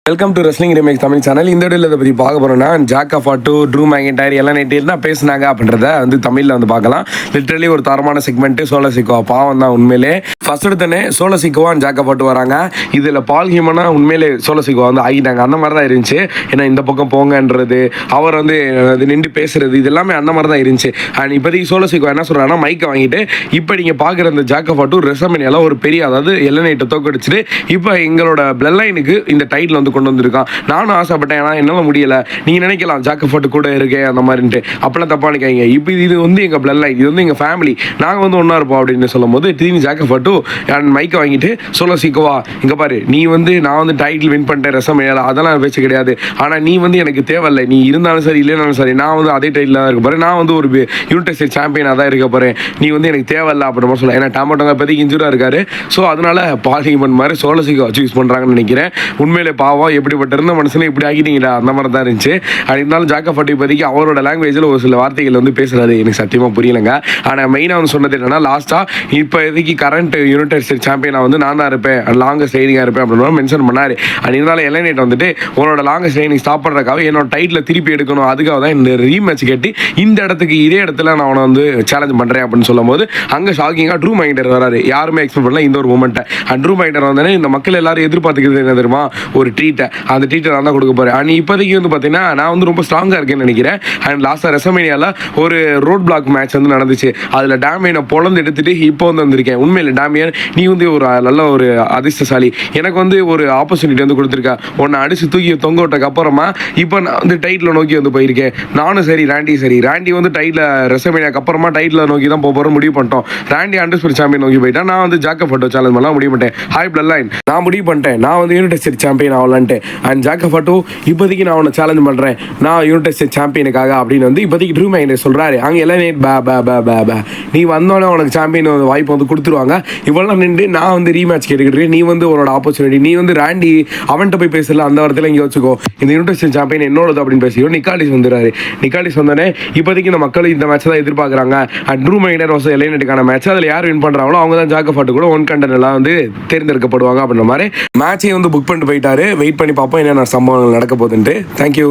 Welcome to wrestling remakes Tamil channel. இந்த வீடியோவில் இதை பற்றி பார்க்க போகிறோம்னா ஜாக் ஆஃப் ஆட்டு, ட்ரூ மேக்கின்டையர் எல்லாம் நேற்று என்ன பேசினாங்க அப்படின்றத தமிழில் பார்க்கலாம். லிட்டரலி ஒரு தரமான செக்மெண்ட்டு. சோலோ சிக்கோவா பாவம் தான் உண்மையிலே. ஃபர்ஸ்ட் எடுத்தனே Solo Sikoa Jacob Fatu வராங்க. இதில் பால் ஹியூமனா உண்மையிலே சோலோ சிக்கோவா ஆகிட்டாங்க. அந்த மாதிரி தான் இருந்துச்சு. ஏன்னா இந்த பக்கம் போங்கன்றது, அவர் நின்று பேசுறது, இது எல்லாமே அந்த மாதிரி தான் இருந்துச்சு. அண்ட் இப்போதைக்கு சோலோ சிக்கோவா என்ன சொல்கிறாங்கன்னா, மைக்கை வாங்கிட்டு இப்போ நீங்கள் பார்க்குற இந்த ஜாக் ஆஃப் ஆட்டு ரெசல்மேனியால ஒரு பெரிய, அதாவது எல்என்ஐட்டை தோக்கடிச்சிட்டு இப்போ எங்களோட பிளட் லைனுக்கு இந்த டைட்டில் கொண்டு வந்திருக்கான். நானும் ஆசைப்பட்டேன், ஏன்னா என்னால் முடியல. நீங்கள் நினைக்கலாம் ஜாக் ஆஃப் ஆட்டு கூட இருக்கேன் அந்த மாதிரின்ட்டு, அப்பெல்லாம் தப்பா நினைக்காங்க. இப்போ இது எங்கள் பிளட் லைன், இது எங்கள் ஃபேமிலி, நாங்கள் ஒன்றா இருப்போம் அப்படின்னு சொல்லும் போது திடீர்னு ஜாக் ஆஃப் ஆட்டு அண்ட் மைக்கை வாங்கிட்டு சோலோ சிக்கோவா, இங்கே பாரு, நீ நான் டைட்டில் வின் பண்ணிட்டேன் ரெசல்மேனியால, அதெல்லாம் பேச்சு கிடையாது. ஆனால் நீ எனக்கு தேவையில்லை. நீ இருந்தாலும் சரி இல்லைனாலும் சரி, நான் அதே டைட்டில் தான் இருக்க போகிறேன். நான் ஒரு யுனைடெட் ஸ்டேட்ஸ் சாம்பியனாக தான் இருக்க போகிறேன். நீ எனக்கு தேவையில்லை அப்படின்ற மாதிரி சொல்ல. ஏன்னா டாமோட்டோங்க இப்போதைக்கு இன்ஜூராக இருக்காரு. ஸோ அதனால பார்லிமெண்ட் மாதிரி சோலோ சிக்கோவா சூஸ் பண்ணுறாங்கன்னு நினைக்கிறேன். உண்மையிலே பாவம், எப்படிப்பட்ட இருந்த மனுஷனை இப்படி ஆகிட்டீங்களா, அந்த மாதிரி தான் இருந்துச்சு. அப்படி இருந்தாலும் ஜாக் ஆஃப் ஆட்டு இப்போதைக்கு அவரோட லாங்குவேஜில் ஒரு சில வார்த்தைகள் பேசுறது எனக்கு சத்தியமாக புரியலைங்க. ஆனால் மெயினாக சொன்னது என்னன்னா, லாஸ்ட்டாக இப்போதைக்கு கரண்ட் யுனைடெட் ஸ்டேட்ஸ் சாம்பியனாக நான் தான் இருப்பேன், லாங்கஸ்ட் ரைடிங்காக இருப்பேன் அப்படின்னு மென்ஷன் பண்ணார். அப்படி இருந்தாலும் எல்என்ஐட் உன்னோட லாங்கஸ்ட் ரைடிங் ஸ்டாப் பண்ணுறதுக்காக என்னோட டைட்டில் திருப்பி எடுக்கணும், அதுக்காக தான் இந்த ரீமேட்ச் கேட்டு இந்த இடத்துக்கு இதே இடத்துல நான் அவனை சேலஞ்ச் பண்ணுறேன் அப்படின்னு சொல்லும் போது அங்கே ஷாக்கிங்காக ட்ரூ மேக்கின்டையர் வராரு. யாருமே எக்ஸ்பெக்ட் பண்ணல இந்த ஒரு மூமெண்ட்டை. அண்ட் ட்ரூ மேக்கின்டையர் இந்த மக்கள் எல்லாரும் எதிர்பார்த்துக்கிறது என்ன தெரியுமா, ஒரு ட்ரீட்டை. அந்த ட்ரீட்டை நான் தான் கொடுக்க போகிறேன். அண்ட் இப்போதைக்கு பார்த்தீங்கன்னா நான் ரொம்ப ஸ்ட்ராங்காக இருக்கேன்னு நினைக்கிறேன். அண்ட் லாஸ்ட்டாக ரெசல்மேனியாவில் ஒரு ரோட் பிளாக் மேட்ச் நடந்துச்சு. அதில் டேமியனை பொழந்து எடுத்துட்டு இப்போ வந்திருக்கேன். உண்மையில் டேமியன், நீ ஒரு நல்ல ஒரு அதிர்ஷ்டசாலி. எனக்கு ஒரு ஆப்பர்ச்சுனிட்டி கொடுத்துருக்கா. உன்னை அடிச்சு தூக்கி தொங்க விட்டக்கு அப்புறமா இப்போ நான் டைட்டில் நோக்கி போயிருக்கேன். நானும் சரி, ராண்டி டைட்டில் ரெசல்மேனியாக்கு அப்புறமா டைட்டில் நோக்கி தான் போகிற முடிவு பண்ணிட்டோம். ராண்டி அண்டர்ஸ்பெக்ட் சாம்பியன் நோக்கி போயிட்டேன். நான் ஜாக் ஆஃப் ஆட்டு சேலஞ்ச் பண்ணலாம் முடிவு பண்ணிட்டேன். ஹாய் பிளட் லைன், நான் முடிவு பண்ணிட்டேன். நான் யுனைடெட் ஸ்டேட்ஸ் சாம்பியன் ஆகலான்ட்டு. அண்ட் ஜாக் ஆஃப் ஆட்டு இப்போதைக்கு நான் உன்னை சேலஞ்ச் பண்ணுறேன், நான் யுனைடெட் ஸ்டேட்ஸ் சாம்பியனுக்காக அப்படின்னு இப்போதைக்கு ட்ரூ மேக்கின்டையர் சொல்கிறாரு. அங்கே எல்லாம் நீ வந்தோடனே உனக்கு சாம்பியன் வாய்ப்பு கொடுத்துருவாங்க. இவ்வளோ நின்று நான் ரீமேட்ச் கேட்டுக்கிட்டு, நீ உன்னோட ஆப்பர்ச்சுனிட்டி, நீ ராண்டி அவன்கிட்ட போய் பேசல, அந்த வாரத்தில் இங்கே வச்சுக்கோ, இந்த யுனைடெட் ஸ்டேட்ஸ் சாம்பியன் என்னோடது அப்படின்னு பேசியோ. நிக்காலிஸ் வந்துடுறாரு. நிக்காலிஸ் வந்தோடனே இப்போதைக்கு இந்த மக்கள் இந்த மேட்ச் தான் எதிர்பார்க்குறாங்க. அண்ட் ட்ரூ மேக்கின்டையர் வர்சஸ் எல்என்ஐட்டுக்கான மேட்ச். அதில் யார் வின் பண்ணுறாங்களோ அவங்க தான் ஜாக் ஆஃப் ஆட்டு கூட ஒன் கண்டென்ட்லாம் தேர்ந்தெடுக்கப்படுவாங்க அப்படின்ற மாதிரி மேட்சையும் புக் பண்ணிட்டு போயிட்டாரு. வெயிட் பண்ணி பார்ப்போம் என்னென்ன சம்பவங்கள் நடக்க போகுதுன்ட்டு. தேங்க்யூ.